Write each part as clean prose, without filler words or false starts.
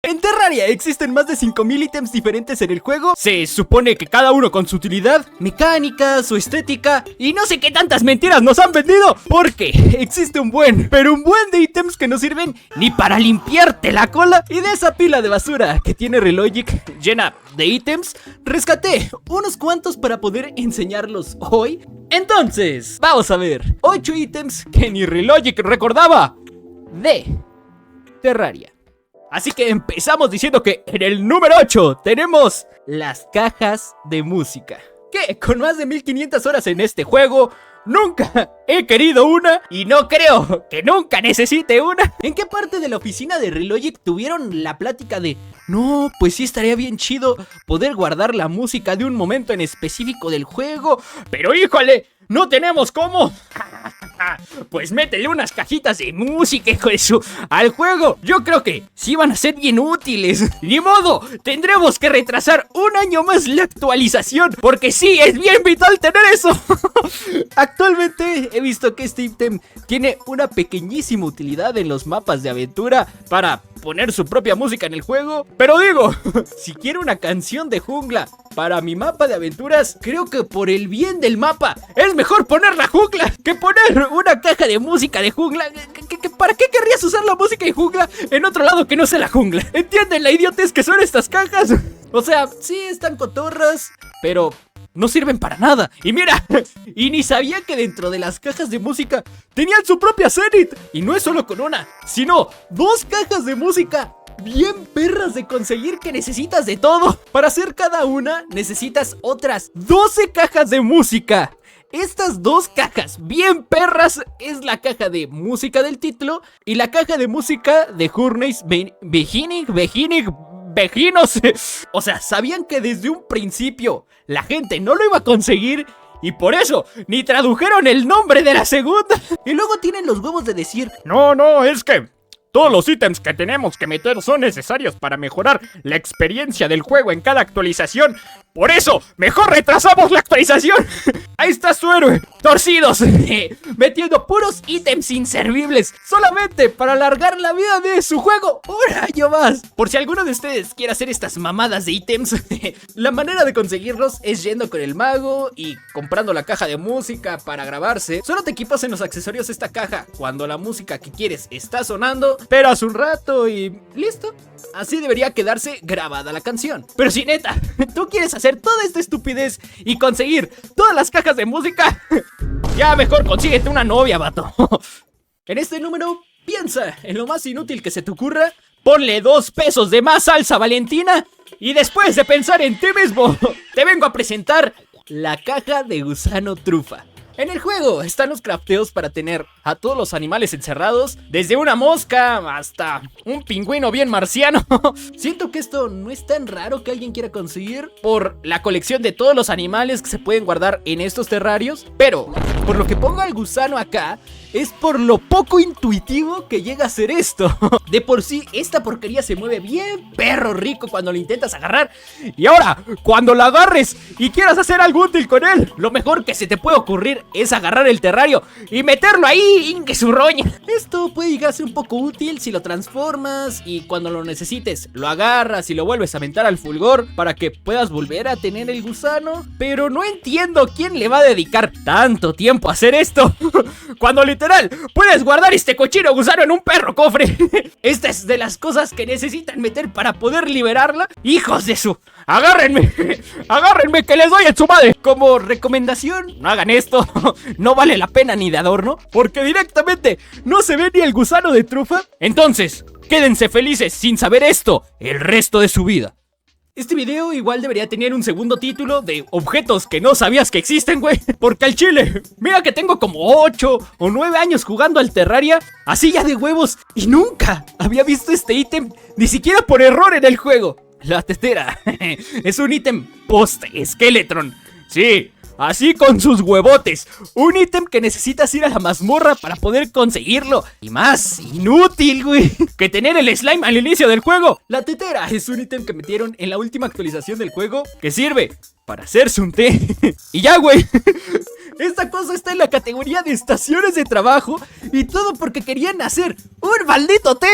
En Terraria existen más de 5000 ítems diferentes en el juego. Se supone que cada uno con su utilidad, mecánica, su estética y no sé qué tantas mentiras nos han vendido. Porque existe un buen de ítems que no sirven ni para limpiarte la cola. Y de esa pila de basura que tiene Relogic llena de ítems, rescaté unos cuantos para poder enseñarlos hoy. Entonces, vamos a ver 8 ítems que ni Relogic recordaba de Terraria. Así que empezamos diciendo que en el número 8 tenemos las cajas de música. Que con más de 1500 horas en este juego, nunca he querido una y no creo que nunca necesite una. ¿En qué parte de la oficina de Relogic tuvieron la plática de no, pues sí estaría bien chido poder guardar la música de un momento en específico del juego? Pero híjole, no tenemos cómo. Pues métele unas cajitas de música, hijo de su, al juego. Yo creo que sí van a ser bien útiles. Ni modo, tendremos que retrasar un año más la actualización, porque sí, es bien vital tener eso. Actualmente he visto que este ítem tiene una pequeñísima utilidad en los mapas de aventura para poner su propia música en el juego. Pero digo, si quiero una canción de jungla para mi mapa de aventuras, creo que por el bien del mapa es mejor poner la jungla que poner una caja de música de jungla. ¿Para qué querrías usar la música de jungla en otro lado que no sea la jungla? ¿Entienden la idiotez que son estas cajas? O sea, sí están cotorras, pero no sirven para nada. Y mira, y ni sabía que dentro de las cajas de música tenían su propia Zenith. Y no es solo con una, sino 2 cajas de música bien perras de conseguir, que necesitas de todo. Para hacer cada una necesitas otras 12 cajas de música. Estas 2 cajas bien perras es la caja de música del título y la caja de música de Journeys Vejinos. O sea, sabían que desde un principio la gente no lo iba a conseguir y por eso ni tradujeron el nombre de la segunda. Y luego tienen los huevos de decir No, es que todos los ítems que tenemos que meter son necesarios para mejorar la experiencia del juego en cada actualización. Por eso, mejor retrasamos la actualización. Ahí está su héroe, torcidos, metiendo puros ítems inservibles solamente para alargar la vida de su juego un año más. Por si alguno de ustedes quiere hacer estas mamadas de ítems, la manera de conseguirlos es yendo con el mago y comprando la caja de música para grabarse. Solo te equipas en los accesorios de esta caja cuando la música que quieres está sonando, esperas un rato y listo. Así debería quedarse grabada la canción. Pero si neta, tú quieres hacer toda esta estupidez y conseguir todas las cajas de música, ya mejor consíguete una novia, vato. En este número, piensa en lo más inútil que se te ocurra, ponle 2 pesos de más salsa Valentina y después de pensar en ti mismo, te vengo a presentar la caja de gusano trufa. En el juego están los crafteos para tener a todos los animales encerrados, desde una mosca hasta un pingüino bien marciano. Siento que esto no es tan raro que alguien quiera conseguir por la colección de todos los animales que se pueden guardar en estos terrarios, pero por lo que pongo al gusano acá es por lo poco intuitivo que llega a ser esto. De por sí, esta porquería se mueve bien perro rico cuando lo intentas agarrar. Y ahora, cuando lo agarres y quieras hacer algo útil con él, lo mejor que se te puede ocurrir es agarrar el terrario y meterlo ahí, inque su roña. Esto puede llegar a ser un poco útil si lo transformas y cuando lo necesites lo agarras y lo vuelves a aventar al fulgor para que puedas volver a tener el gusano. Pero no entiendo quién le va a dedicar tanto tiempo a hacer esto cuando literal puedes guardar este cochino gusano en un perro cofre. Esta es de las cosas que necesitan meter para poder liberarla. Hijos de su... agárrenme, agárrenme que les doy en su madre. Como recomendación, no hagan esto. No vale la pena ni de adorno, porque directamente no se ve ni el gusano de trufa. Entonces, quédense felices sin saber esto el resto de su vida. Este video igual debería tener un segundo título de objetos que no sabías que existen, güey. Porque al chile, mira que tengo como 8 o 9 años jugando al Terraria, así ya de huevos, y nunca había visto este ítem, ni siquiera por error en el juego. La tetera es un ítem post-Skeletron. Sí, así con sus huevotes. Un ítem que necesitas ir a la mazmorra para poder conseguirlo. Y más inútil, güey, que tener el slime al inicio del juego. La tetera es un ítem que metieron en la última actualización del juego, que sirve para hacerse un té. Y ya, güey. Esta cosa está en la categoría de estaciones de trabajo y todo porque querían hacer un maldito té.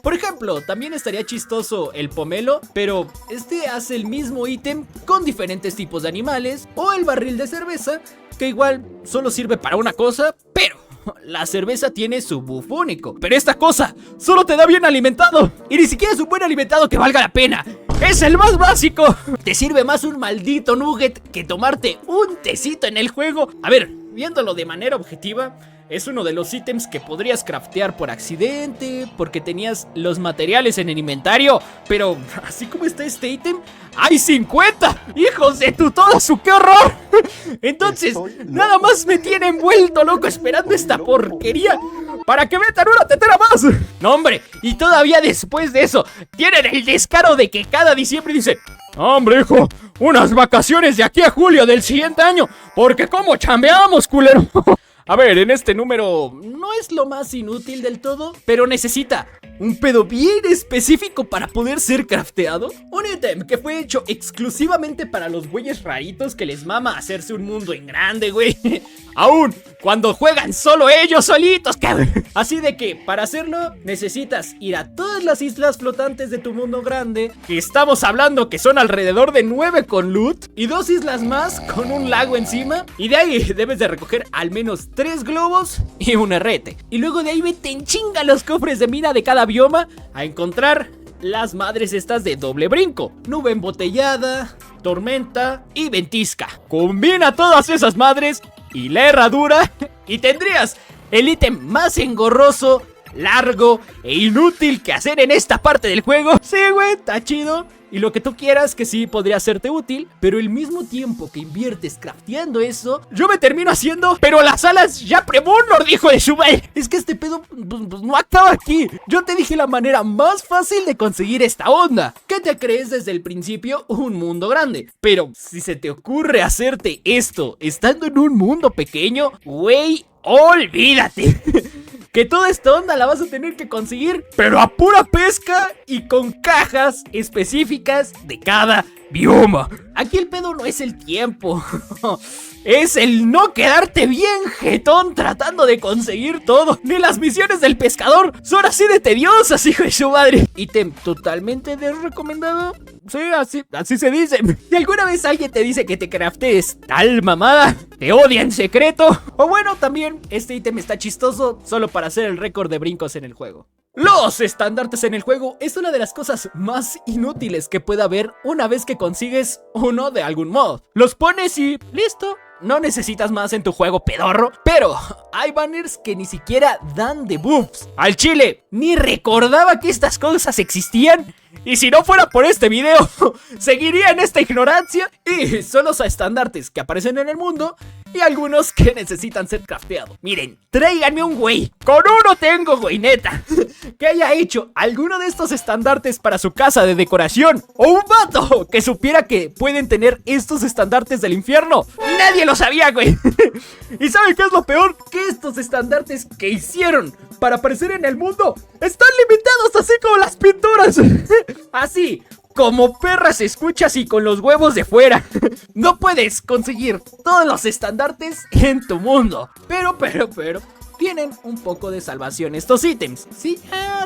Por ejemplo, también estaría chistoso el pomelo, pero este hace el mismo ítem con diferentes tipos de animales, o el barril de cerveza, que igual solo sirve para una cosa, pero la cerveza tiene su buff único. Pero esta cosa solo te da bien alimentado, y ni siquiera es un buen alimentado que valga la pena. Es el más básico. Te sirve más un maldito nugget que tomarte un tecito en el juego. A ver, viéndolo de manera objetiva, es uno de los ítems que podrías craftear por accidente, porque tenías los materiales en el inventario. Pero así como está este ítem, ¡hay 50! ¡Hijos de tu toda su qué horror! Entonces, nada más me tiene envuelto loco esperando esta porquería para que metan una tetera más. No, hombre, y todavía después de eso tienen el descaro de que cada diciembre dicen: hombre, hijo, unas vacaciones de aquí a julio del siguiente año, porque como chambeamos, culero. A ver, en este número no es lo más inútil del todo, pero necesita un pedo bien específico para poder ser crafteado. Un ítem que fue hecho exclusivamente para los güeyes raritos que les mama hacerse un mundo en grande, güey. Aún cuando juegan solo ellos solitos, cabrón. Así de que para hacerlo necesitas ir a todas las islas flotantes de tu mundo grande, que estamos hablando que son alrededor de 9 con loot, y 2 islas más con un lago encima. Y de ahí debes de recoger al menos 3 globos y un herrete. Y luego de ahí vete en chinga los cofres de mina de cada bioma a encontrar las madres estas de doble brinco: nube embotellada, tormenta y ventisca. Combina todas esas madres y la herradura y tendrías el ítem más engorroso, largo e inútil que hacer en esta parte del juego. Sí, güey, está chido. Y lo que tú quieras, que sí podría serte útil, pero el mismo tiempo que inviertes crafteando eso, yo me termino haciendo, pero las alas ya Premurnor, hijo de su madre. Es que este pedo pues no acaba aquí. Yo te dije la manera más fácil de conseguir esta onda, que te crees desde el principio un mundo grande. Pero si se te ocurre hacerte esto estando en un mundo pequeño, güey, olvídate. Que toda esta onda la vas a tener que conseguir, pero a pura pesca y con cajas específicas de cada bioma. Aquí el pedo no es el tiempo, es el no quedarte bien jetón tratando de conseguir todo. Ni las misiones del pescador son así de tediosas, hijo de su madre. Ítem totalmente desrecomendado. Sí, así se dice. Si alguna vez alguien te dice que te craftees tal mamada, te odia en secreto. O bueno, también este ítem está chistoso solo para hacer el récord de brincos en el juego. Los estandartes en el juego es una de las cosas más inútiles que pueda haber una vez que consigues uno de algún mod. Los pones y listo. No necesitas más en tu juego, pedorro. Pero hay banners que ni siquiera dan debuffs. Al chile, ni recordaba que estas cosas existían. Y si no fuera por este video, seguiría en esta ignorancia. Y son los estandartes que aparecen en el mundo y algunos que necesitan ser crafteados. Miren, tráiganme un güey. Con uno tengo, güey, neta, que haya hecho alguno de estos estandartes para su casa de decoración. O un vato que supiera que pueden tener estos estandartes del infierno. Nadie lo sabía, güey. ¿Y saben qué es lo peor? Que estos estandartes que hicieron para aparecer en el mundo están limitados, así como las pinturas. Así como perras escuchas y con los huevos de fuera. No puedes conseguir todos los estandartes en tu mundo. Pero tienen un poco de salvación estos ítems. Sí,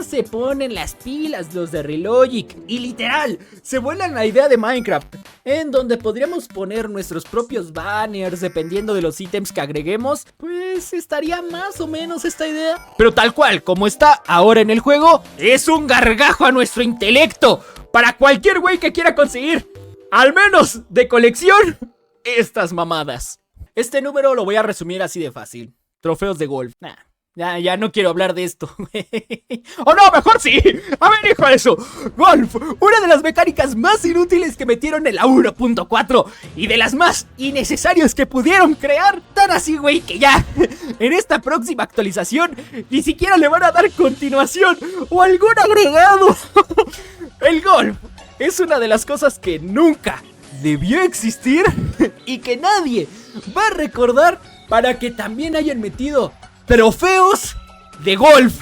se ponen las pilas los de Relogic y literal se vuelan la idea de Minecraft, en donde podríamos poner nuestros propios banners dependiendo de los ítems que agreguemos. Pues estaría más o menos esta idea, pero tal cual como está ahora en el juego, es un gargajo a nuestro intelecto para cualquier güey que quiera conseguir, al menos de colección, estas mamadas. Este número lo voy a resumir así de fácil: trofeos de golf. Ya no quiero hablar de esto. ¡Oh no, mejor sí! A ver, hijo de eso. Golf, una de las mecánicas más inútiles que metieron en la 1.4 y de las más innecesarias que pudieron crear. Tan así, güey, que ya en esta próxima actualización ni siquiera le van a dar continuación o algún agregado. El golf es una de las cosas que nunca debió existir y que nadie va a recordar, para que también hayan metido trofeos de golf.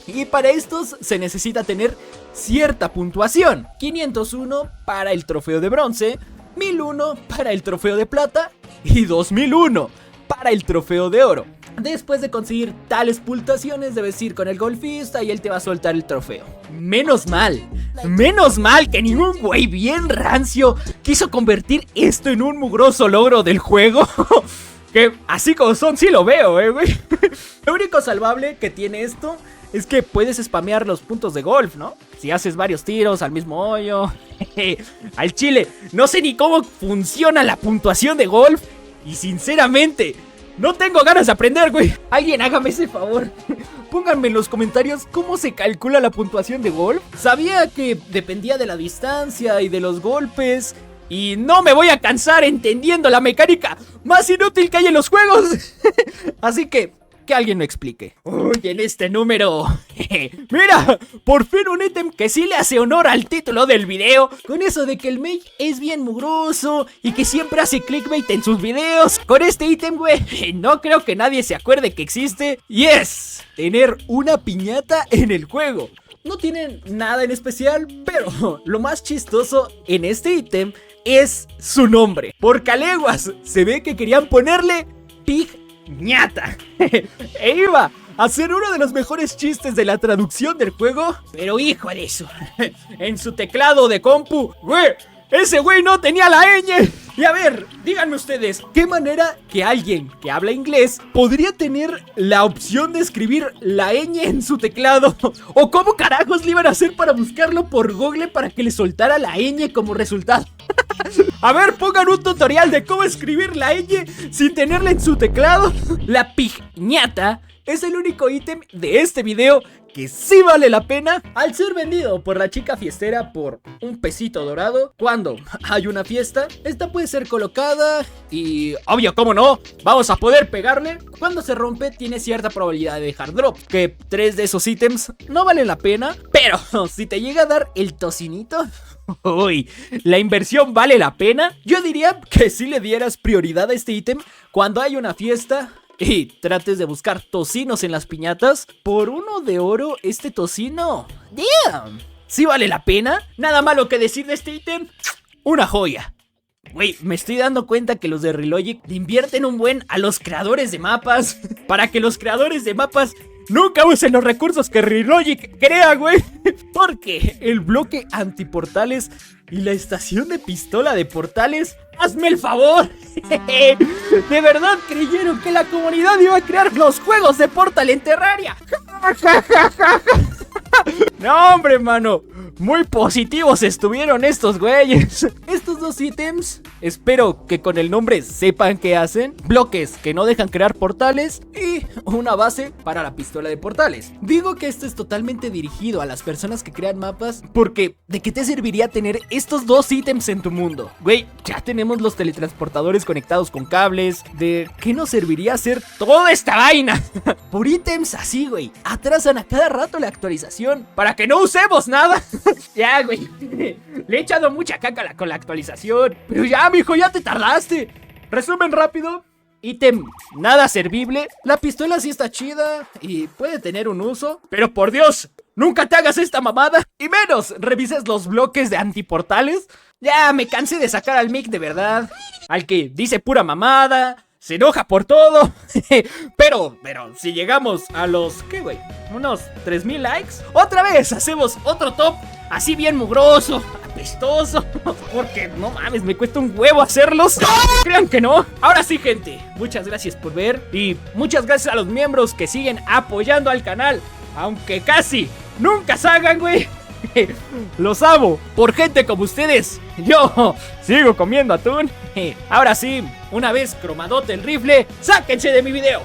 Y para estos se necesita tener cierta puntuación: 501 para el trofeo de bronce, 1001 para el trofeo de plata y 2001 para el trofeo de oro. Después de conseguir tales puntuaciones debes ir con el golfista y él te va a soltar el trofeo. Menos mal que ningún güey bien rancio quiso convertir esto en un mugroso logro del juego. Que así como son, sí lo veo, güey. Lo único salvable que tiene esto es que puedes spamear los puntos de golf, ¿no? Si haces varios tiros al mismo hoyo. Al chile, no sé ni cómo funciona la puntuación de golf. Y sinceramente, no tengo ganas de aprender, güey. Alguien hágame ese favor. Pónganme en los comentarios cómo se calcula la puntuación de golf. Sabía que dependía de la distancia y de los golpes. Y no me voy a cansar entendiendo la mecánica más inútil que hay en los juegos. Así que alguien me explique. Uy, en este número. Mira, por fin un ítem que sí le hace honor al título del video. Con eso de que el Mage es bien mugroso y que siempre hace clickbait en sus videos. Con este ítem, güey, no creo que nadie se acuerde que existe. Y es tener una piñata en el juego. No tienen nada en especial, pero lo más chistoso en este ítem es su nombre. Porque a leguas se ve que querían ponerle piñata. E iba a ser uno de los mejores chistes de la traducción del juego. Pero hijo de eso, en su teclado de compu, güey, ese güey no tenía la ñ. Y a ver, díganme ustedes, ¿qué manera que alguien que habla inglés podría tener la opción de escribir la ñ en su teclado? ¿O cómo carajos le iban a hacer para buscarlo por Google para que le soltara la ñ como resultado? A ver, pongan un tutorial de cómo escribir la ñ sin tenerla en su teclado. La piñata es el único ítem de este video que sí vale la pena al ser vendido por la chica fiestera por un pesito dorado. Cuando hay una fiesta, esta puede ser colocada y, obvio, cómo no, vamos a poder pegarle. Cuando se rompe tiene cierta probabilidad de dejar drop, que 3 de esos ítems no valen la pena. Pero si te llega a dar el tocinito, uy, la inversión vale la pena. Yo diría que si le dieras prioridad a este ítem cuando hay una fiesta y trates de buscar tocinos en las piñatas. Por 1 de oro este tocino, damn, sí vale la pena. Nada malo que decir de este ítem, una joya. Güey, me estoy dando cuenta que los de Relogic invierten un buen a los creadores de mapas para que los creadores de mapas nunca usen los recursos que Relogic crea, güey. Porque el bloque antiportales y la estación de pistola de portales, hazme el favor. ¿De verdad creyeron que la comunidad iba a crear los juegos de Portal en Terraria? No, hombre, mano. Muy positivos estuvieron estos güeyes. Estos dos ítems, espero que con el nombre sepan qué hacen. Bloques que no dejan crear portales y una base para la pistola de portales. Digo que esto es totalmente dirigido a las personas que crean mapas, porque ¿de qué te serviría tener estos dos ítems en tu mundo? Güey, ya tenemos los teletransportadores conectados con cables. ¿De qué nos serviría hacer toda esta vaina? Por ítems así, güey, atrasan a cada rato la actualización para que no usemos nada. Ya, güey, le he echado mucha caca con la actualización, pero ya, mijo, ya te tardaste. Resumen rápido: ítem nada servible. La pistola sí está chida y puede tener un uso, pero por Dios, nunca te hagas esta mamada, y menos revises los bloques de antiportales. Ya me cansé de sacar al mic de verdad, al que dice pura mamada, se enoja por todo. Pero si llegamos a los, ¿qué, güey? Unos 3000 likes, otra vez hacemos otro top así bien mugroso, apestoso, porque no mames, me cuesta un huevo hacerlos. Crean que no. Ahora sí, gente, muchas gracias por ver y muchas gracias a los miembros que siguen apoyando al canal, aunque casi nunca salgan, güey. Los amo. Por gente como ustedes, yo sigo comiendo atún. Ahora sí, una vez cromadote el rifle, sáquense de mi video.